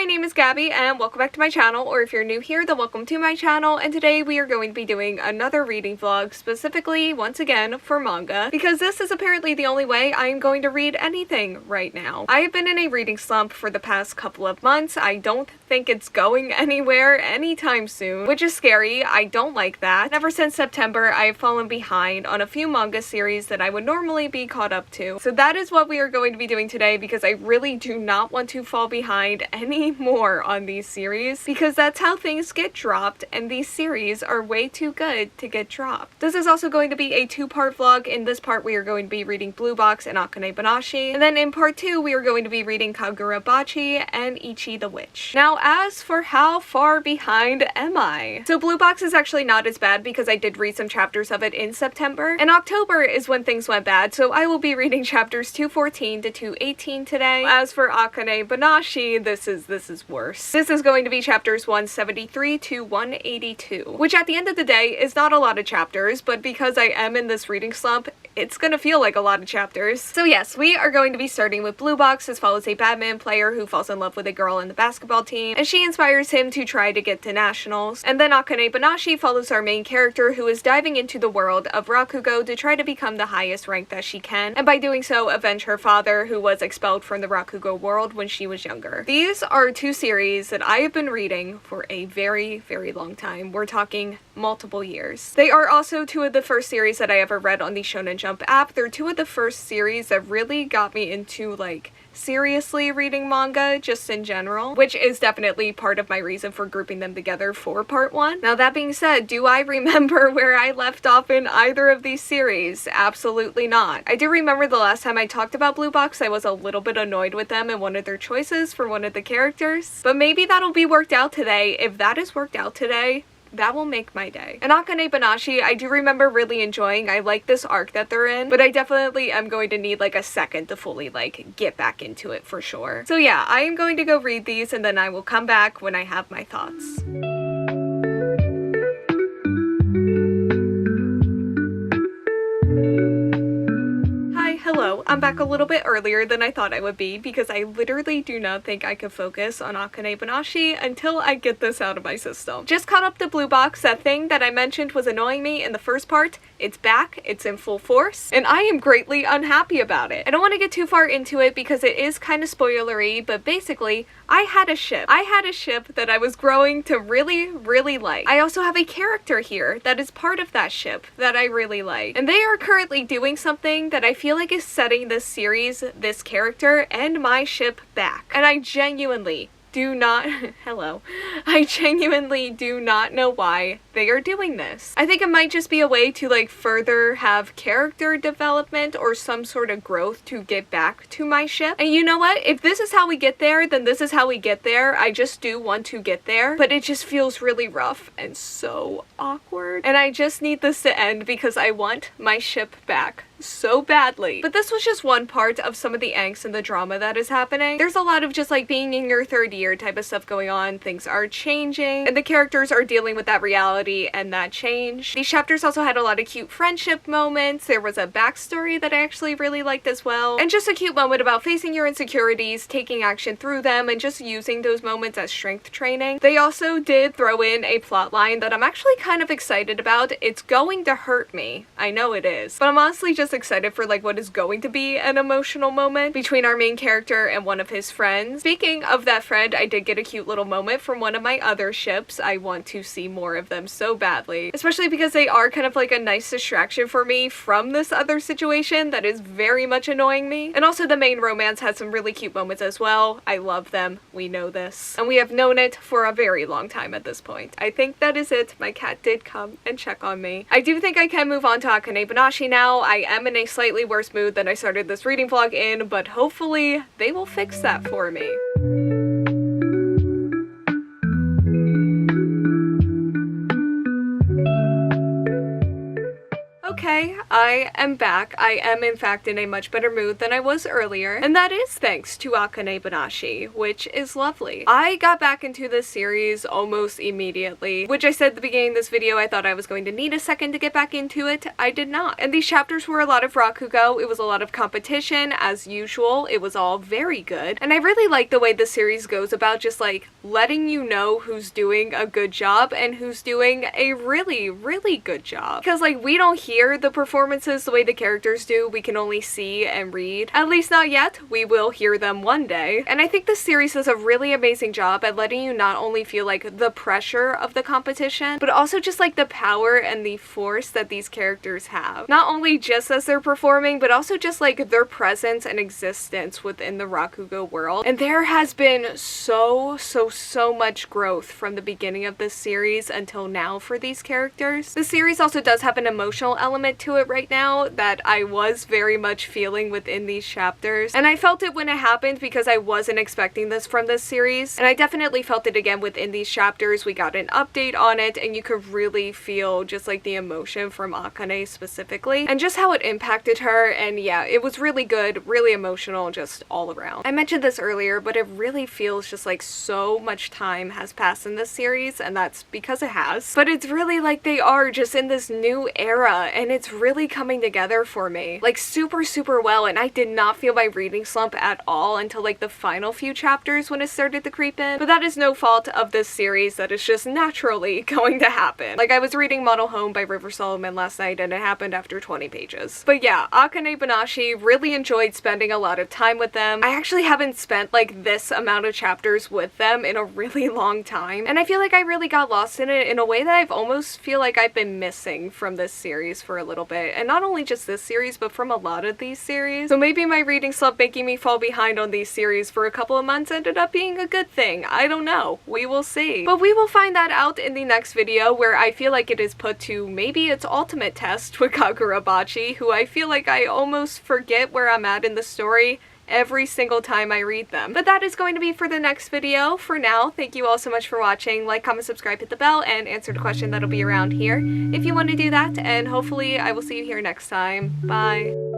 my name is Gabby and welcome back to my channel, or if you're new here, then welcome to my channel, and today we are going to be doing another reading vlog, specifically, once again, for manga, because this is apparently the only way I am going to read anything right now. I have been in a reading slump for the past couple of months. I don't think it's going anywhere anytime soon, which is scary. I don't like that. Ever since September, I have fallen behind on a few manga series that I would normally be caught up to. So that is what we are going to be doing today, because I really do not want to fall behind anymore on these series, because that's how things get dropped, and these series are way too good to get dropped. This is also going to be a two-part vlog. In this part, we are going to be reading Blue Box and Akane-banashi, and then in part 2, we are going to be reading Kagurabachi and Ichi the Witch. Now, as for how far behind am I? So Blue Box is actually not as bad because I did read some chapters of it in September, and October is when things went bad, so I will be reading chapters 214 to 218 today. As for Akane-banashi, this is worse. This is going to be chapters 173 to 182, which at the end of the day is not a lot of chapters, but because I am in this reading slump, it's gonna feel like a lot of chapters. So yes, we are going to be starting with Blue Box. This follows a badminton player who falls in love with a girl in the basketball team, and she inspires him to try to get to nationals. And then Akane-banashi follows our main character, who is diving into the world of Rakugo to try to become the highest rank that she can, and by doing so avenge her father, who was expelled from the Rakugo world when she was younger. These are two series that I have been reading for a very, very long time. We're talking multiple years. They are also two of the first series that I ever read on the Shonen Jump app. They're two of the first series that really got me into, like, seriously reading manga just in general, which is definitely part of my reason for grouping them together for part 1. Now that being said, do I remember where I left off in either of these series? Absolutely not. I do remember the last time I talked about Blue Box, I was a little bit annoyed with them and one of their choices for one of the characters, but maybe that'll be worked out today. If that is worked out today, that will make my day. And Akane-banashi, I do remember really enjoying. I like this arc that they're in, but I definitely am going to need like a second to fully like get back into it for sure. So yeah, I am going to go read these and then I will come back when I have my thoughts. Hello, I'm back a little bit earlier than I thought I would be because I literally do not think I could focus on Akane-banashi until I get this out of my system. Just caught up to Blue Box. That thing that I mentioned was annoying me in the first part. It's back, it's in full force, and I am greatly unhappy about it. I don't want to get too far into it because it is kind of spoilery, but basically, I had a ship. I had a ship that I was growing to really, really like. I also have a character here that is part of that ship that I really like. And they are currently doing something that I feel like is setting this series, this character, and my ship back. And I genuinely do not I genuinely do not know why they are doing this. I think it might just be a way to like further have character development or some sort of growth to get back to my ship. And you know what? If this is how we get there, then this is how we get there. I just do want to get there, but it just feels really rough and so awkward. And I just need this to end because I want my ship back so badly. But this was just one part of some of the angst and the drama that is happening. There's a lot of just like being in your third year type of stuff going on. Things are changing and the characters are dealing with that reality and that change. These chapters also had a lot of cute friendship moments. There was a backstory that I actually really liked as well, and just a cute moment about facing your insecurities, taking action through them, and just using those moments as strength training. They also did throw in a plot line that I'm actually kind of excited about. It's going to hurt me. I know it is, but I'm honestly just excited for like what is going to be an emotional moment between our main character and one of his friends. Speaking of that friend, I did get a cute little moment from one of my other ships. I want to see more of them so badly, especially because they are kind of like a nice distraction for me from this other situation that is very much annoying me. And also the main romance had some really cute moments as well. I love them. We know this, and we have known it for a very long time at this point. I think that is it. My cat did come and check on me. I do think I can move on to Akane-banashi now. I am in a slightly worse mood than I started this reading vlog in, but hopefully they will fix that for me. Okay, I I am back. I am in fact in a much better mood than I was earlier, and that is thanks to Akane-banashi, which is lovely. I got back into this series almost immediately, which I said at the beginning of this video I thought I was going to need a second to get back into it. I did not. And these chapters were a lot of Rakugo. It was a lot of competition as usual. It was all very good. And I really like the way the series goes about just like letting you know who's doing a good job and who's doing a really, really good job. Because like we don't hear the performances the way the characters do. We can only see and read. At least not yet. We will hear them one day. And I think the series does a really amazing job at letting you not only feel like the pressure of the competition, but also just like the power and the force that these characters have. Not only just as they're performing, but also just like their presence and existence within the Rakugo world. And there has been so much growth from the beginning of this series until now for these characters. The series also does have an emotional element to it right now that I was very much feeling within these chapters. And I felt it when it happened because I wasn't expecting this from this series. And I definitely felt it again within these chapters. We got an update on it and you could really feel just like the emotion from Akane specifically and just how it impacted her. And yeah, it was really good, really emotional, just all around. I mentioned this earlier, but it really feels just like so much time has passed in this series, and that's because it has. But it's really like they are just in this new era and it's really coming together for me. Like super well, and I did not feel my reading slump at all until like the final few chapters when it started to creep in. But that is no fault of this series. That is just naturally going to happen. Like I was reading Model Home by River Solomon last night and it happened after 20 pages. But yeah, Akane-banashi, really enjoyed spending a lot of time with them. I actually haven't spent like this amount of chapters with them in a really long time. And I feel like I really got lost in it in a way that I've almost feel like I've been missing from this series for a little bit. And not only just this series, but from a lot of these series. So maybe my reading slump making me fall behind on these series for a couple of months ended up being a good thing. I don't know. We will see. But we will find that out in the next video, where I feel like it is put to maybe its ultimate test with Kagurabachi, who I feel like I almost forget where I'm at in the story every single time I read them. But that is going to be for the next video. For now, thank you all so much for watching. Like, comment, subscribe, hit the bell, and answer the question that'll be around here if you want to do that, and hopefully I will see you here next time. Bye!